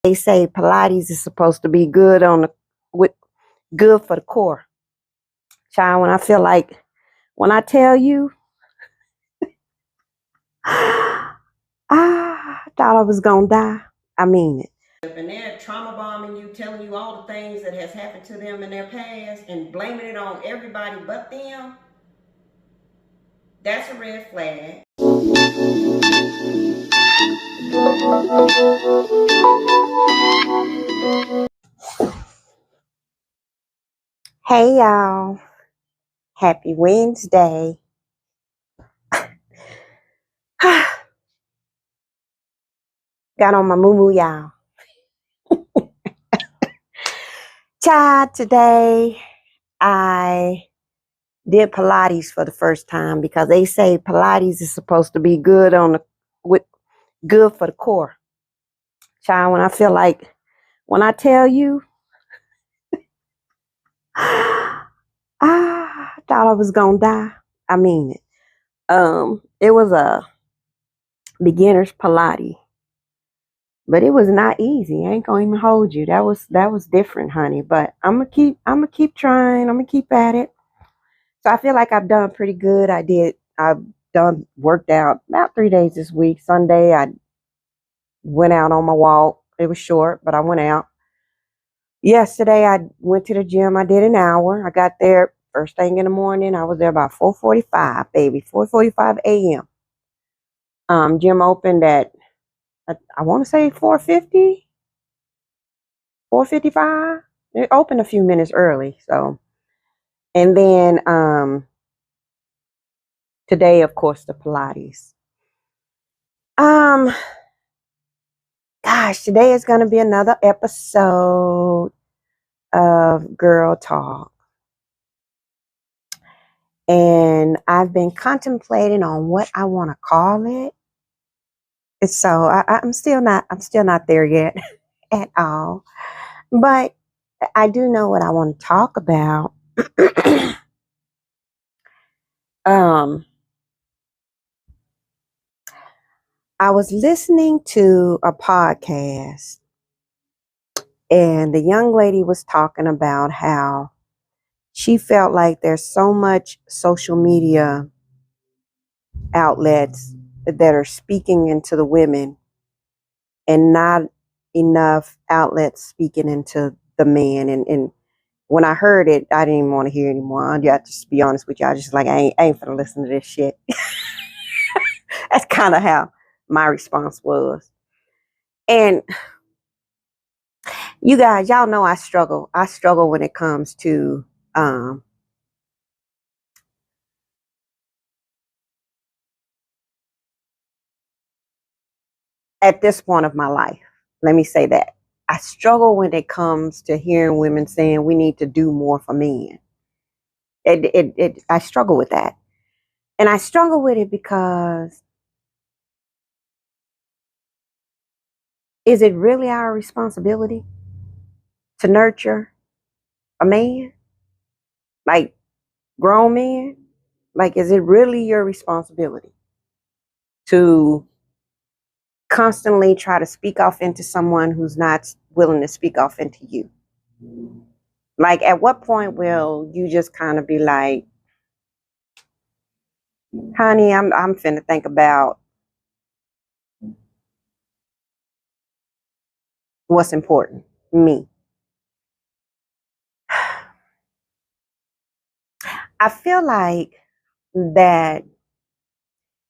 They say Pilates is supposed to be good with good for the core. Child, when I tell you, I thought I was gonna die. I mean it. And they're trauma bombing you, telling you all the things that has happened to them in their past and blaming it on everybody but them. That's a red flag. Hey y'all. Happy Wednesday. Got on my moo-moo, y'all. Child, today I did Pilates for the first time because they say Pilates is supposed to be good with good for the core. Child, when I tell you, I thought I was gonna die. I mean it. It was a beginner's Pilates, but it was not easy. I ain't gonna even hold you. That was different, honey. But I'm gonna keep trying. I'm gonna keep at it. So I feel like I've done pretty good. I've worked out about 3 days this week. Sunday I went out on my walk. It was short, but I went out. Yesterday I went to the gym. I did an hour. I got there first thing in the morning. I was there about 4:45, baby. 4:45 a.m. Gym opened at I want to say 4:50, 4:55. It opened a few minutes early. So, and then today, of course, the Pilates. Gosh, today is going to be another episode of Girl Talk. And I've been contemplating on what I want to call it. So I'm still not there yet at all. But I do know what I want to talk about. I was listening to a podcast, and the young lady was talking about how she felt like there's so much social media outlets that are speaking into the women and not enough outlets speaking into the men. And when I heard it, I didn't even want to hear anymore. I just be honest with you. I just like, I ain't finna listen to this shit. That's kind of how my response was. And you guys, y'all know I struggle. I struggle when it comes to at this point of my life. Let me say that. I struggle when it comes to hearing women saying we need to do more for men. I struggle with that. And I struggle with it because is it really our responsibility to nurture a man? Like grown men? Like, is it really your responsibility to constantly try to speak off into someone who's not willing to speak off into you? Like, at what point will you just kind of be like, honey, I'm finna think about what's important, me. I feel like that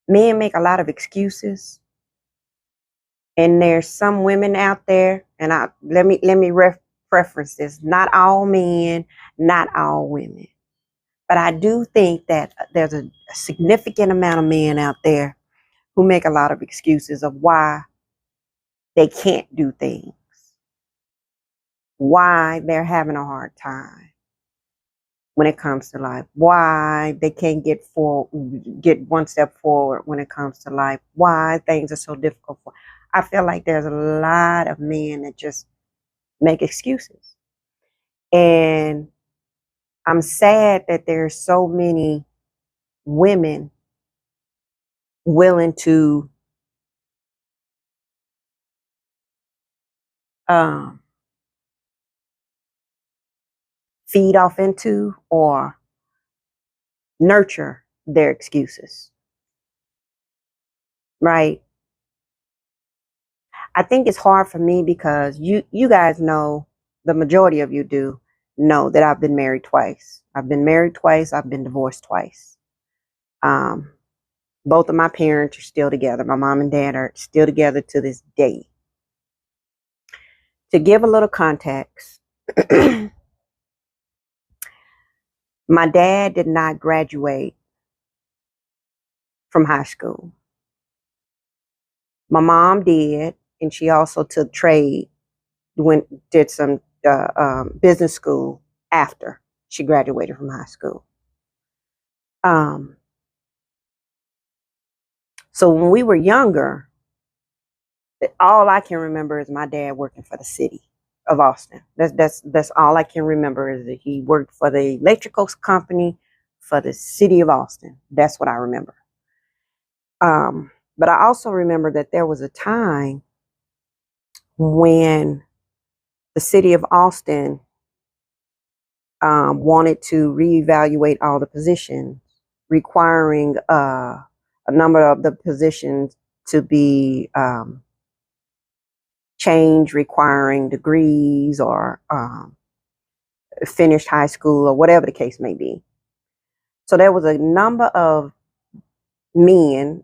men make a lot of excuses, and there's some women out there, and let me preference this: not all men, not all women, but I do think that there's a significant amount of men out there who make a lot of excuses of why they can't do things, why they're having a hard time when it comes to life, why they can't get one step forward when it comes to life, why things are so difficult for. I feel like there's a lot of men that just make excuses. And I'm sad that there's so many women willing to um, feed off into or nurture their excuses, right? I think it's hard for me because you guys know, the majority of you do know that I've been married twice. I've been married twice. I've been divorced twice. Um, both of my parents are still together. My mom and dad are still together to this day. To give a little context, my dad did not graduate from high school. My mom did, and she also took trade, did some business school after she graduated from high school. Um, so when we were younger, all I can remember is my dad working for the city of Austin. That's all I can remember, is that he worked for the electrical company for the city of Austin. That's what I remember. But I also remember that there was a time when the city of Austin wanted to reevaluate all the positions, requiring a number of the positions to be changed, requiring degrees or finished high school or whatever the case may be. So there was a number of men,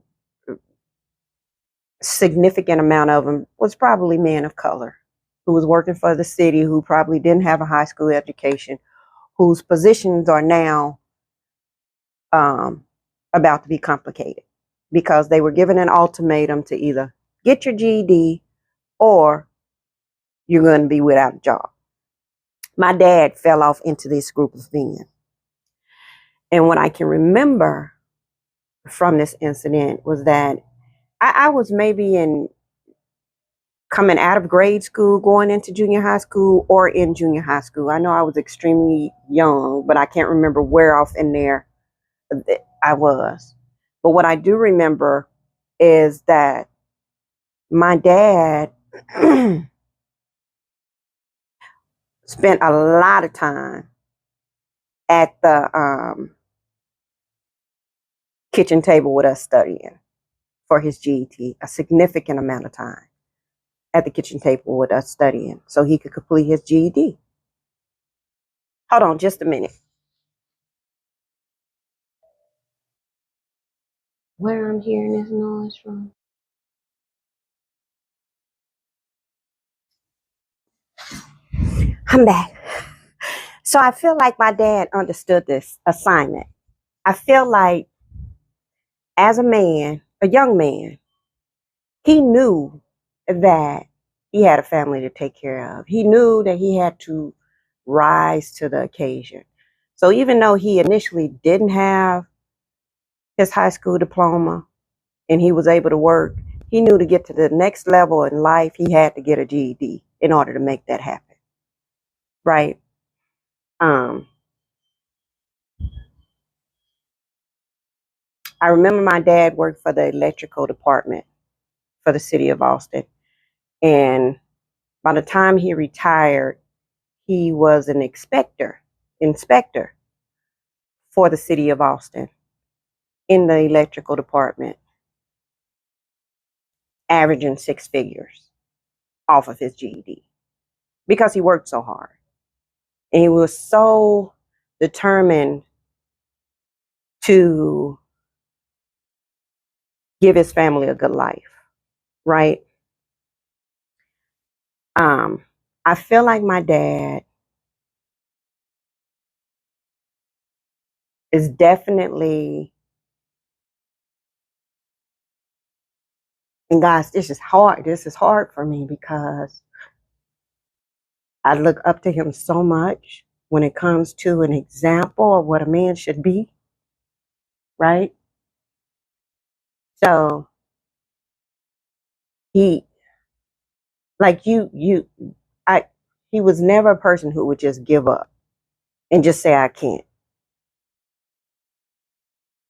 significant amount of them was probably men of color, who was working for the city, who probably didn't have a high school education, whose positions are now about to be complicated because they were given an ultimatum to either get your GED or you're going to be without a job. My dad fell off into this group of men. And what I can remember from this incident was that I was maybe coming out of grade school, going into junior high school, or in junior high school. I know I was extremely young, but I can't remember where off in there I was. But what I do remember is that my dad spent a lot of time at the kitchen table with us studying for his GED, a significant amount of time at the kitchen table with us studying so he could complete his GED. Hold on just a minute. Where I'm hearing this noise from? I'm back. So I feel like my dad understood this assignment. I feel like as a man, a young man, he knew that he had a family to take care of. He knew that he had to rise to the occasion. So even though he initially didn't have his high school diploma and he was able to work, he knew to get to the next level in life, he had to get a GED in order to make that happen. Right? I remember my dad worked for the electrical department for the city of Austin. And by the time he retired, he was an inspector for the city of Austin in the electrical department, averaging six figures off of his GED because he worked so hard. And he was so determined to give his family a good life, right? I feel like my dad is definitely, and guys, this is hard. This is hard for me because I look up to him so much when it comes to an example of what a man should be, right? So he, like he was never a person who would just give up and just say, I can't.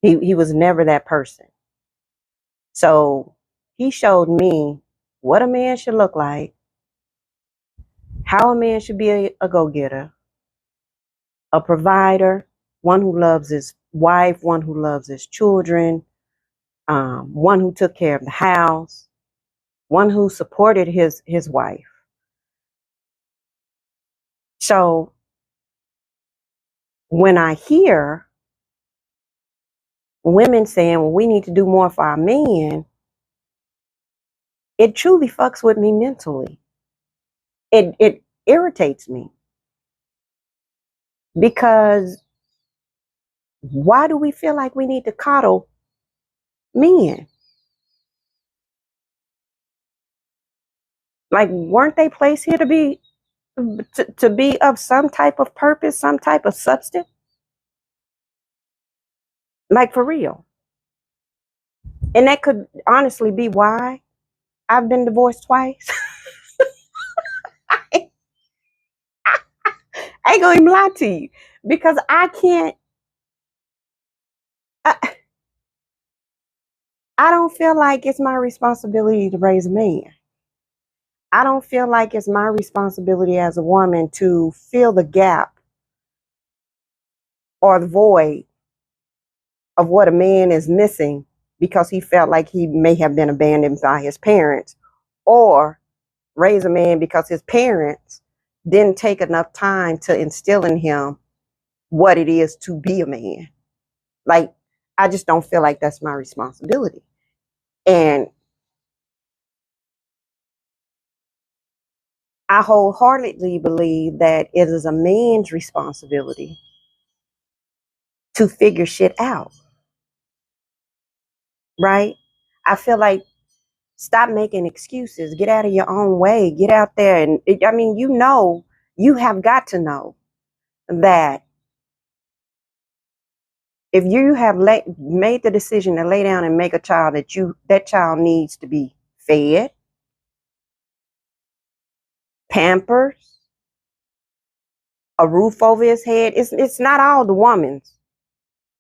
He was never that person. So he showed me what a man should look like how a man should be a go-getter, a provider, one who loves his wife, one who loves his children, one who took care of the house, one who supported his wife. So when I hear women saying, well, we need to do more for our men, it truly fucks with me mentally. It irritates me, because why do we feel like we need to coddle men? Like, weren't they placed here to be of some type of purpose, some type of substance? Like, for real. And that could honestly be why I've been divorced twice. I ain't gonna even lie to you, because I can't. I, I don't feel like it's my responsibility to raise a man. I don't feel like it's my responsibility as a woman to fill the gap or the void of what a man is missing because he felt like he may have been abandoned by his parents, or raise a man because his parents didn't take enough time to instill in him what it is to be a man. Like, I just don't feel like that's my responsibility. And I wholeheartedly believe that it is a man's responsibility to figure shit out, right? I feel like, stop making excuses. Get out of your own way. Get out there. And I mean, you have got to know that if you have made the decision to lay down and make a child, that child needs to be fed, pampered, a roof over his head. It's not all the woman's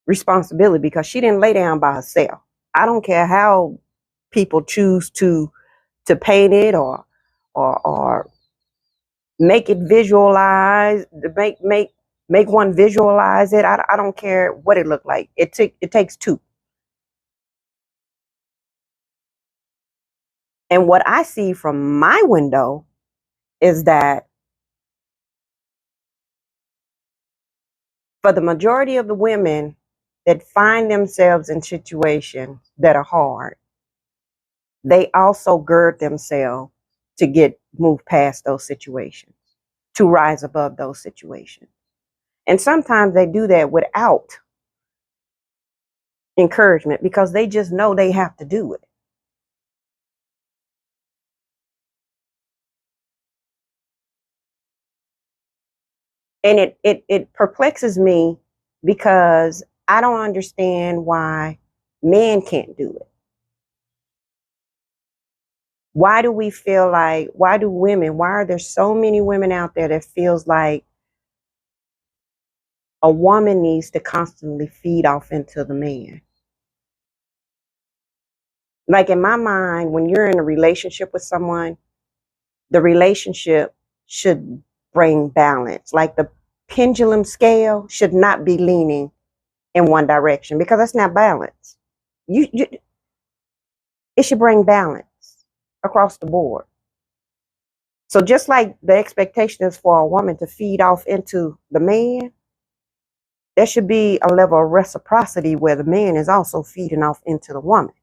responsibility, because she didn't lay down by herself. I don't care how people choose to paint it, or make it visualize, make one visualize it. I don't care what it looked like. It takes two. And what I see from my window is that for the majority of the women that find themselves in situations that are hard, they also gird themselves to move past those situations, to rise above those situations. And sometimes they do that without encouragement, because they just know they have to do it. And it perplexes me, because I don't understand why men can't do it. Why do we feel like, why are there so many women out there that feels like a woman needs to constantly feed off into the man? Like, in my mind, when you're in a relationship with someone, the relationship should bring balance. Like, the pendulum scale should not be leaning in one direction, because that's not balance. It should bring balance across the board. So just like the expectation is for a woman to feed off into the man, there should be a level of reciprocity where the man is also feeding off into the woman.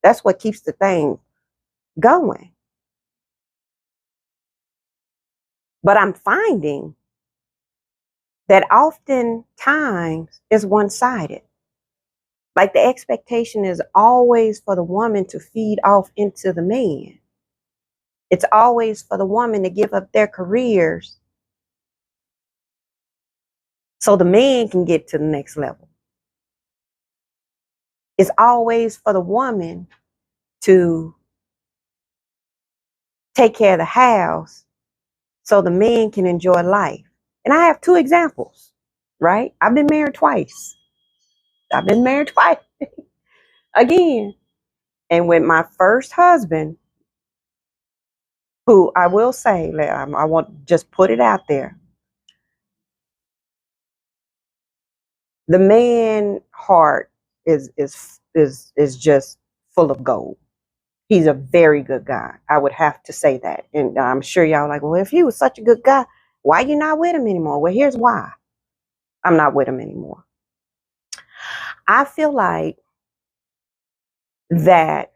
That's what keeps the thing going. But I'm finding that oftentimes it's one-sided. Like, the expectation is always for the woman to feed off into the man. It's always for the woman to give up their careers so the man can get to the next level. It's always for the woman to take care of the house so the man can enjoy life. And I have two examples, right? I've been married twice. Again. And with my first husband, who I will say, I want to just put it out there. The man heart is just full of gold. He's a very good guy. I would have to say that. And I'm sure y'all are like, well, if he was such a good guy, why you not with him anymore? Well, here's why. I'm not with him anymore. I feel like that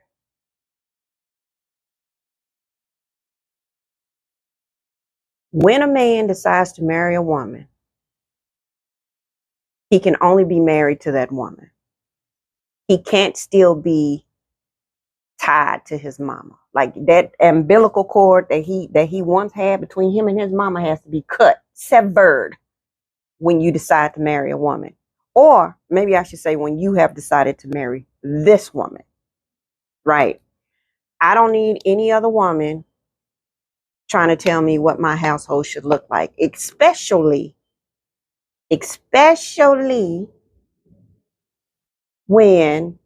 when a man decides to marry a woman, he can only be married to that woman. He can't still be tied to his mama. Like that umbilical cord that he once had between him and his mama has to be cut, severed when you decide to marry a woman. Or maybe I should say when you have decided to marry this woman. Right? I don't need any other woman trying to tell me what my household should look like, especially when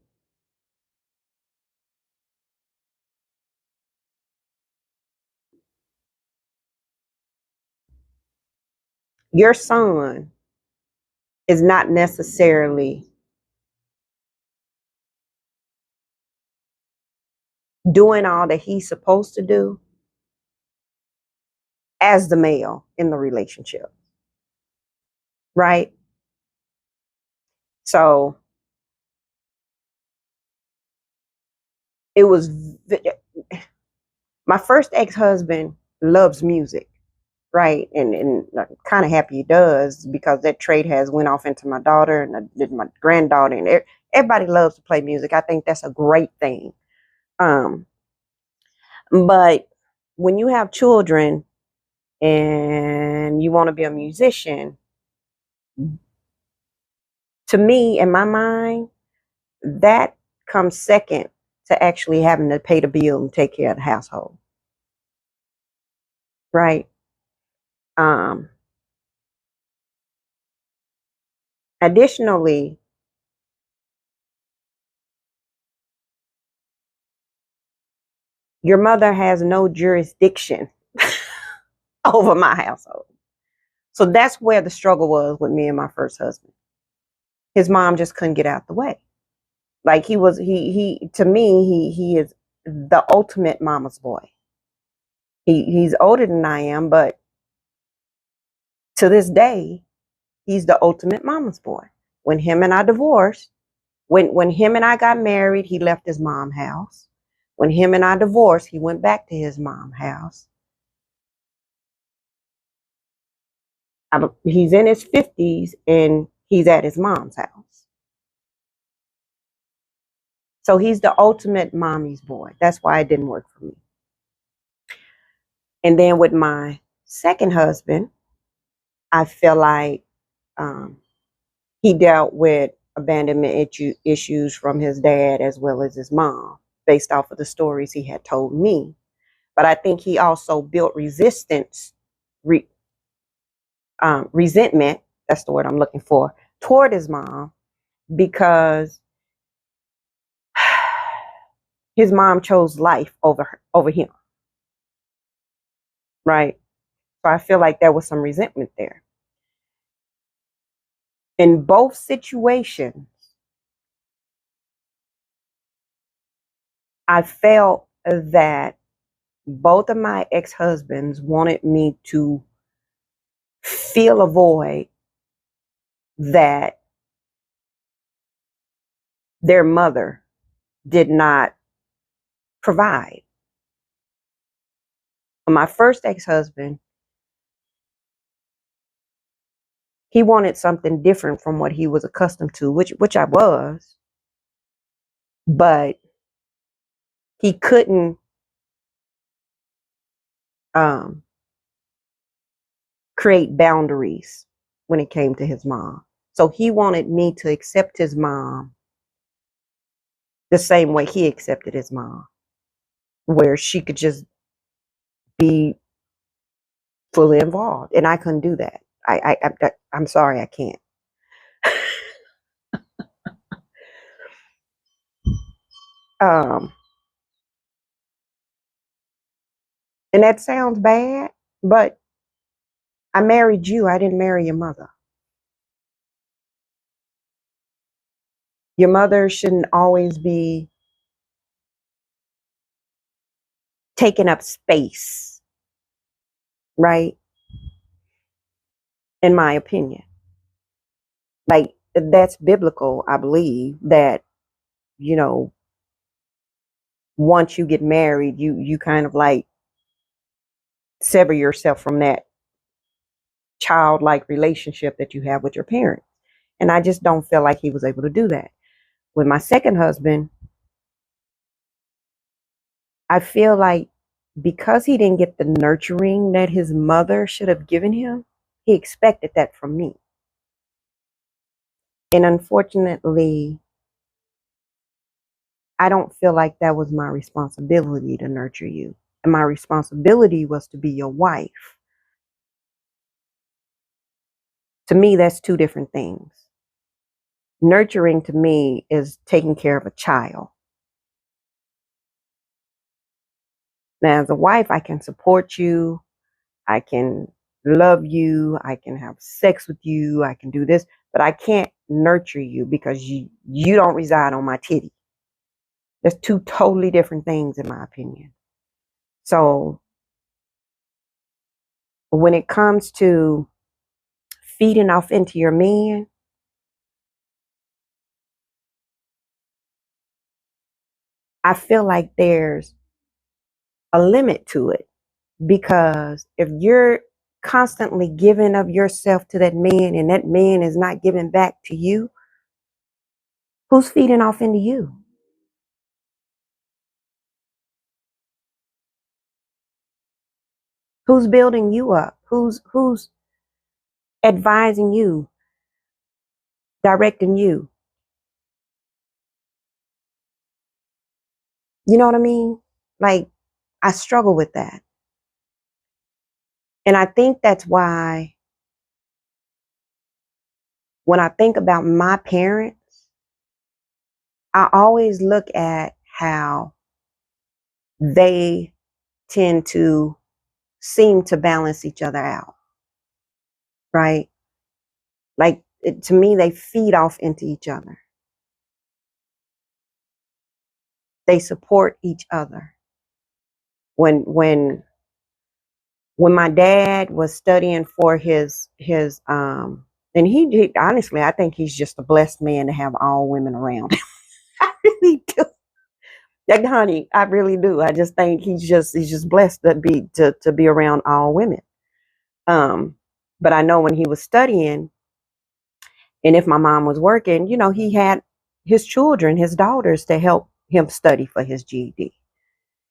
your son is not necessarily doing all that he's supposed to do as the male in the relationship. Right? So it was my first ex-husband loves music, right? And I'm kind of happy he does because that trait has went off into my daughter and my granddaughter, and everybody loves to play music. I think that's a great thing. Um, but when you have children and you want to be a musician, to me, in my mind, that comes second to actually having to pay the bill and take care of the household, right? Um, Additionally, your mother has no jurisdiction over my household. So that's where the struggle was with me and my first husband. His mom just couldn't get out the way. Like he to me, he is the ultimate mama's boy. He's older than I am, but to this day, he's the ultimate mama's boy. When him and I divorced, when him and I got married, he left his mom's house. When him and I divorced, he went back to his mom's house. He's in his 50s and he's at his mom's house. So he's the ultimate mommy's boy. That's why it didn't work for me. And then with my second husband, I feel like um, he dealt with abandonment issues from his dad as well as his mom, based off of the stories he had told me. But I think he also built resentment, that's the word I'm looking for, toward his mom because his mom chose life over him, right? So I feel like there was some resentment there. In both situations, I felt that both of my ex-husbands wanted me to fill a void that their mother did not provide. My first ex-husband, he wanted something different from what he was accustomed to, which I was, but he couldn't um, create boundaries when it came to his mom. So he wanted me to accept his mom the same way he accepted his mom, where she could just be fully involved, and I couldn't do that. I'm sorry, I can't. Um, And that sounds bad, but I married you. I didn't marry your mother. Your mother shouldn't always be taking up space, right? In my opinion. Like, that's biblical, I believe, that, you know, once you get married, you kind of like sever yourself from that childlike relationship that you have with your parents. And I just don't feel like he was able to do that. With my second husband, I feel like because he didn't get the nurturing that his mother should have given him, he expected that from me. And unfortunately, I don't feel like that was my responsibility to nurture you. And my responsibility was to be your wife. To me, that's two different things. Nurturing to me is taking care of a child. Now, as a wife, I can support you. I can love you. I can have sex with you. I can do this, but I can't nurture you because you don't reside on my titty. There's two totally different things, in my opinion. So when it comes to feeding off into your man, I feel like there's a limit to it, because if you're constantly giving of yourself to that man and that man is not giving back to you, who's feeding off into you? Who's building you up? Who's advising you, directing you? You know what I mean? Like, I struggle with that. And I think that's why when I think about my parents, I always look at how they tend to seem to balance each other out, right? Like, to me, they feed off into each other. They support each other. When when my dad was studying for his and he honestly, I think he's just a blessed man to have all women around him. I really do. Like, honey, I really do. I just think he's just blessed to be around all women. Um, but I know when he was studying, and if my mom was working, he had his children, his daughters, to help him study for his GED.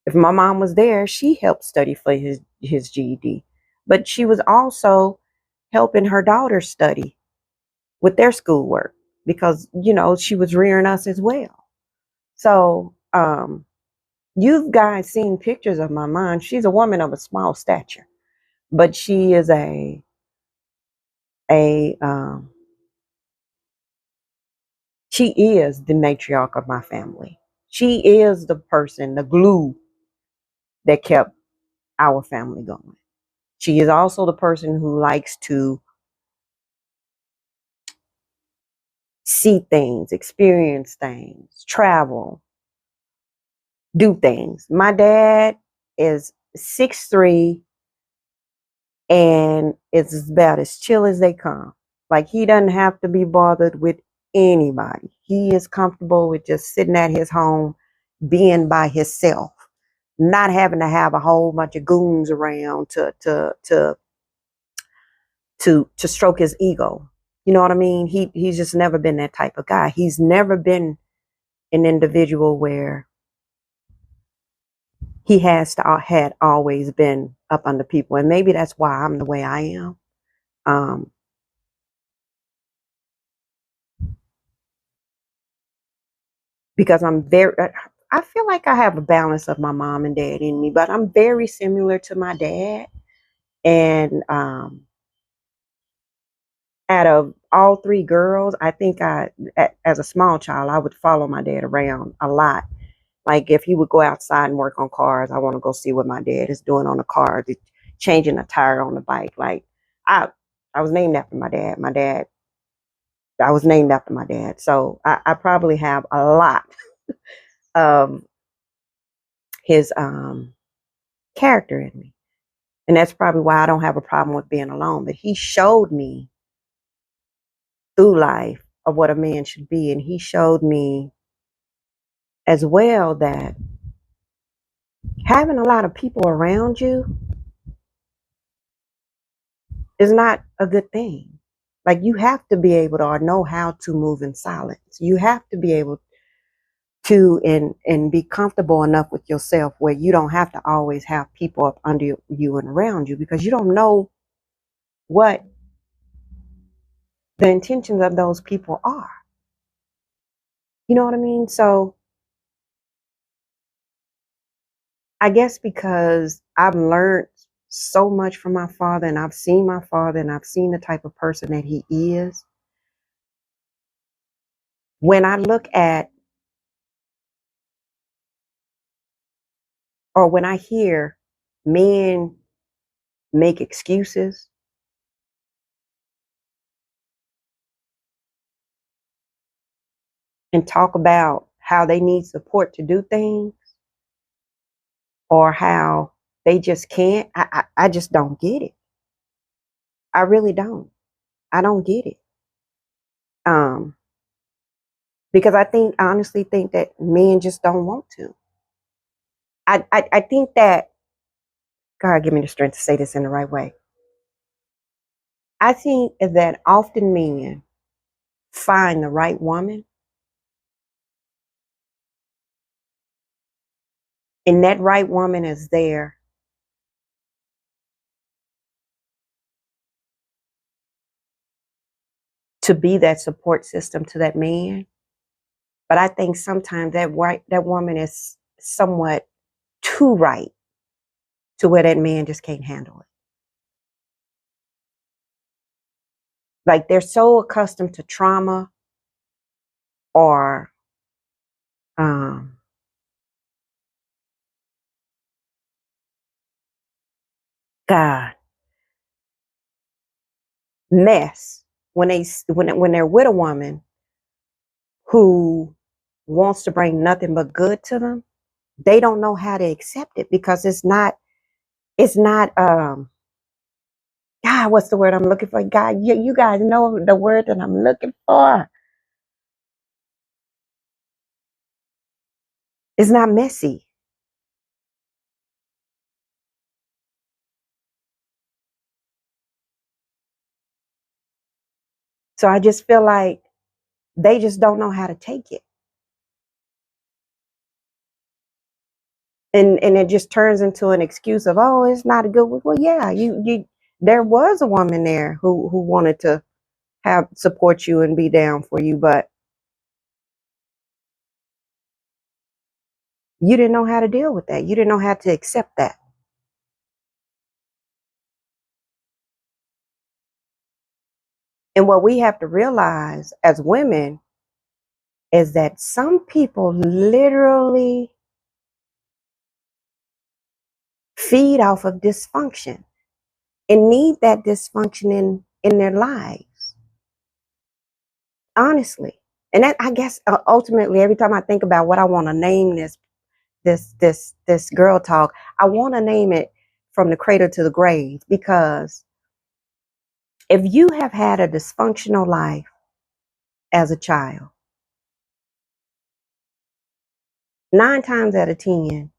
If my mom was there, she helped study for his GED. But she was also helping her daughters study with their schoolwork because, she was rearing us as well. So, you've guys seen pictures of my mom. She's a woman of a small stature, but she is a she is the matriarch of my family. She is the person, the glue that kept our family going. She is also the person who likes to see things, experience things, travel, do things. My dad is 6'3" and it's about as chill as they come. Like, he doesn't have to be bothered with anybody. He is comfortable with just sitting at his home, being by himself, not having to have a whole bunch of goons around to stroke his ego. You know what I mean? He's just never been that type of guy. He's never been an individual where he had always been up under people, and maybe that's why I'm the way I am. Um, because I feel like I have a balance of my mom and dad in me, but I'm very similar to my dad. And out of all three girls, I think as a small child, I would follow my dad around a lot. Like if he would go outside and work on cars, I want to go see what my dad is doing on the car, changing a tire on the bike. Like I I was named after my dad. I was named after my dad. So I probably have a lot of his character in me. And that's probably why I don't have a problem with being alone. But he showed me through life of what a man should be. And he showed me as well that having a lot of people around you is not a good thing. Like you have to be able to or know how to move in silence. You have to be able to and be comfortable enough with yourself where you don't have to always have people up under you and around you, because you don't know what the intentions of those people are. You know what I mean? So I guess because I've learned so much from my father, and I've seen my father, and I've seen the type of person that he is. When I look at, or when I hear men make excuses and talk about how they need support to do things, or how they just can't, I just don't get it. I really don't. I don't get it. Um, because I honestly think that men just don't want to. I think that God give me the strength to say this in the right way. I think that often men find the right woman, and that right woman is there to be that support system to that man. But I think sometimes that woman is somewhat too right to where that man just can't handle it. Like they're so accustomed to trauma or um, God, mess when they're with a woman who wants to bring nothing but good to them. They don't know how to accept it because it's not God, what's the word I'm looking for? God, you guys know the word that I'm looking for. It's not messy. So I just feel like they just don't know how to take it. And it just turns into an excuse of, oh, it's not a good one. Well, yeah, you there was a woman there who wanted to have support you and be down for you, but you didn't know how to deal with that. You didn't know how to accept that. And what we have to realize as women is that some people literally feed off of dysfunction and need that dysfunction in their lives. Honestly. And that, I guess, ultimately, every time I think about what I want to name this girl talk, I want to name it From the Cradle to the Grave, because if you have had a dysfunctional life as a child, 9 times out of 10,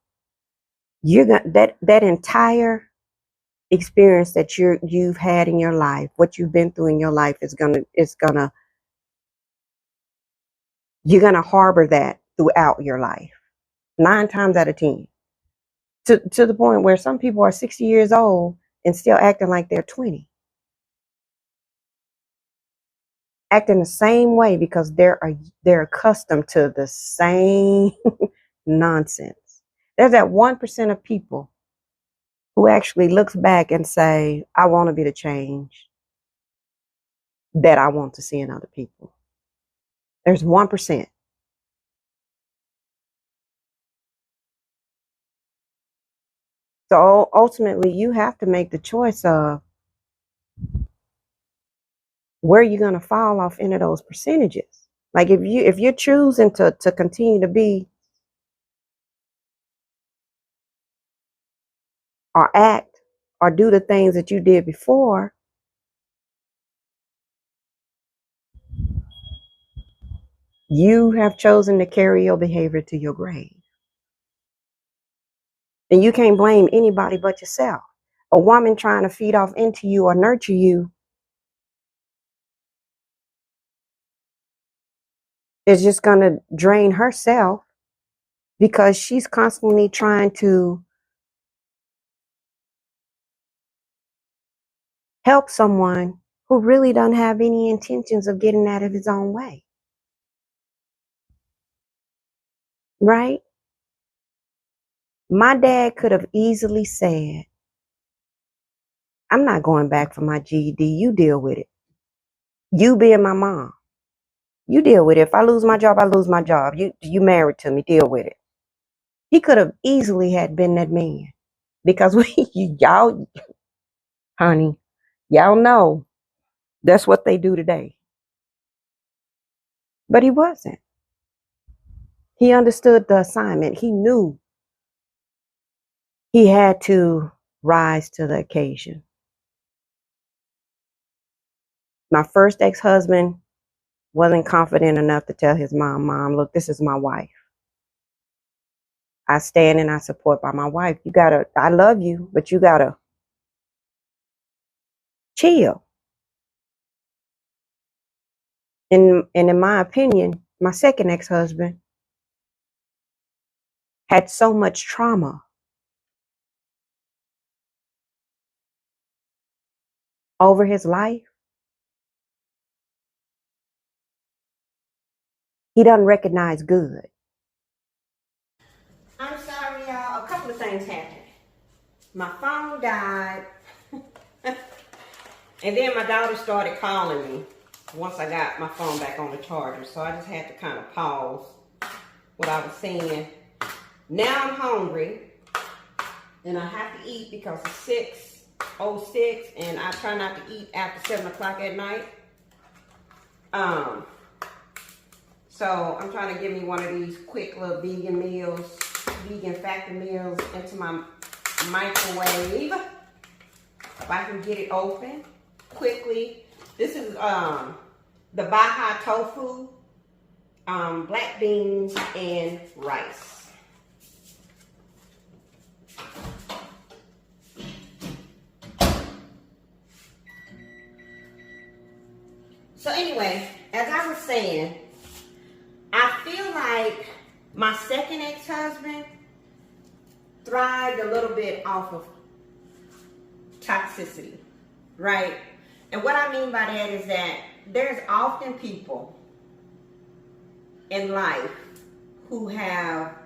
you're gonna that entire experience that you've had in your life, what you've been through in your life is gonna you're gonna harbor that throughout your life. 9 times out of 10. To the point where some people are 60 years old and still acting like they're 20. Acting the same way because they're accustomed to the same nonsense. There's that 1% of people who actually looks back and say, I want to be the change that I want to see in other people. There's 1%. So ultimately, you have to make the choice of where you're going to fall off into those percentages. Like if you're choosing to continue to be or act or do the things that you did before, you have chosen to carry your behavior to your grave. And you can't blame anybody but yourself. A woman trying to feed off into you or nurture you is just going to drain herself because she's constantly trying to help someone who really doesn't have any intentions of getting out of his own way. Right? My dad could have easily said, I'm not going back for my GED. You deal with it. You being my mom. You deal with it. If I lose my job, I lose my job. You married to me. Deal with it. He could have easily had been that man. Because y'all, honey, y'all know that's what they do today. But he wasn't. He understood the assignment. He knew he had to rise to the occasion. My first ex-husband wasn't confident enough to tell his mom, look, this is my wife. I stand and I support by my wife. I love you, but you gotta chill. And in my opinion, my second ex-husband had so much trauma over his life. He doesn't recognize good. I'm sorry, y'all. A couple of things happened. My phone died. And then my daughter started calling me once I got my phone back on the charger. So I just had to kind of pause what I was saying. Now I'm hungry. And I have to eat because it's 6:06. And I try not to eat after 7 o'clock at night. So I'm trying to give me one of these quick little vegan meals, vegan factor meals into my microwave. If I can get it open quickly. This is the Baja tofu, black beans, and rice. So anyway, as I was saying, I feel like my second ex-husband thrived a little bit off of toxicity, right? And what I mean by that is that there's often people in life who have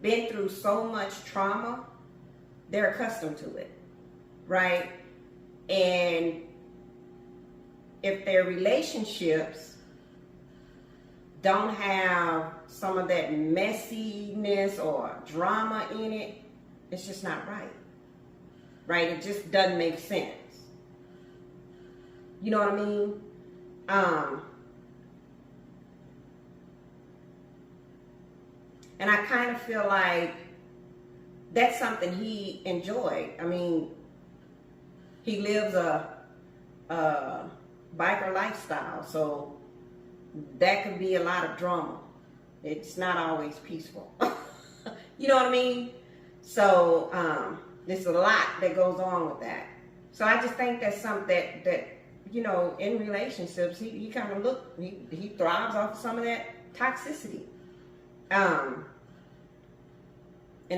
been through so much trauma, they're accustomed to it, right? And if their relationships don't have some of that messiness or drama in it, it's just not right. Right? It just doesn't make sense. You know what I mean? And I kind of feel like that's something he enjoyed. I mean, he lives a biker lifestyle, so that could be a lot of drama. It's not always peaceful. You know what I mean? So there's a lot that goes on with that. So I just think that's something that you know, in relationships, he kind of he thrives off of some of that toxicity. And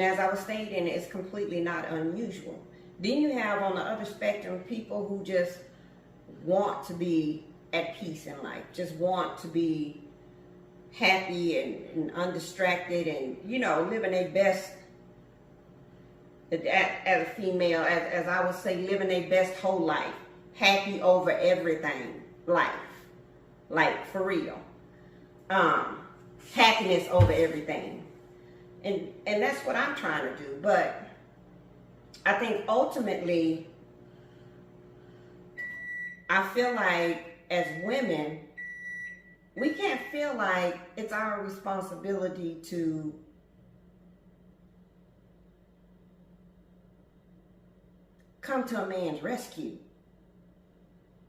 as I was stating, it's completely not unusual. Then you have on the other spectrum people who just want to be at peace in life, just want to be happy and undistracted and, you know, living their best, as a female, as I would say, living their best whole life, happy over everything, life, like for real, happiness over everything. And that's what I'm trying to do. But I think ultimately, I feel like as women, we can't feel like it's our responsibility to come to a man's rescue.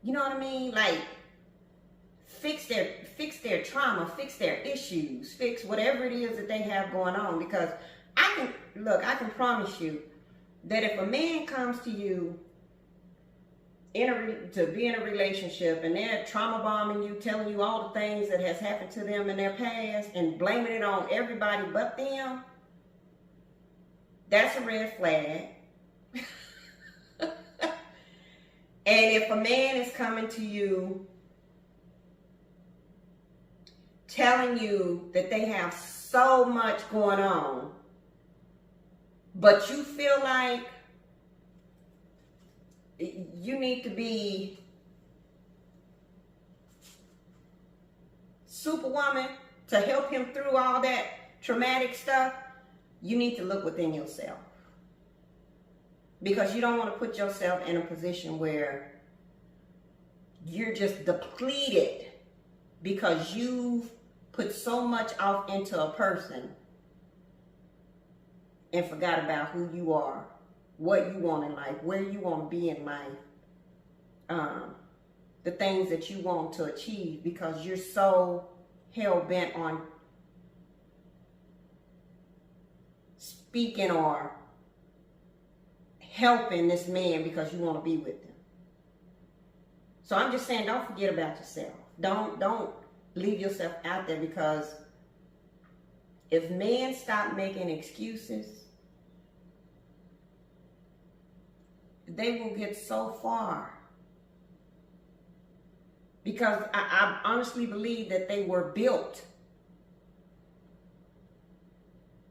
You know what I mean? Like fix their trauma, fix their issues, fix whatever it is that they have going on. Because I can promise you that if a man comes to you to be in a relationship and they're trauma bombing you, telling you all the things that has happened to them in their past and blaming it on everybody but them, that's a red flag. And if a man is coming to you telling you that they have so much going on, but you feel like you need to be superwoman to help him through all that traumatic stuff, you need to look within yourself. Because you don't want to put yourself in a position where you're just depleted because you've put so much off into a person and forgot about who you are, what you want in life, where you want to be in life, the things that you want to achieve, because you're so hell-bent on speaking or helping this man because you want to be with him. So I'm just saying, don't forget about yourself. Don't leave yourself out there, because if men stop making excuses, they will get so far. Because I honestly believe that they were built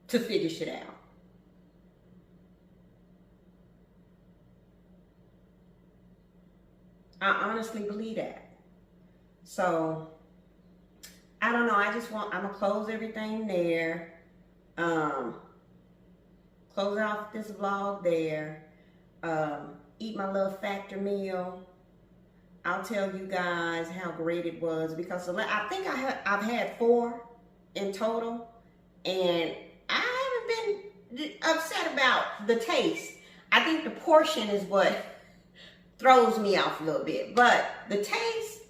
to figure shit out. I honestly believe that. So, I don't know. I'm going to close everything there. Close off this vlog there. Eat my little factor meal. I'll tell you guys how great it was, because I think I've had 4 in total, and I haven't been upset about the taste. I think the portion is what throws me off a little bit, but the taste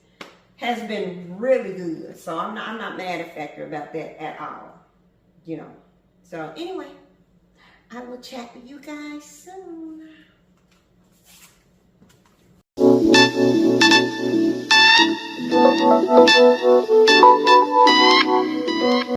has been really good. So I'm not mad at Factor about that at all, you know. So anyway, I will chat with you guys soon.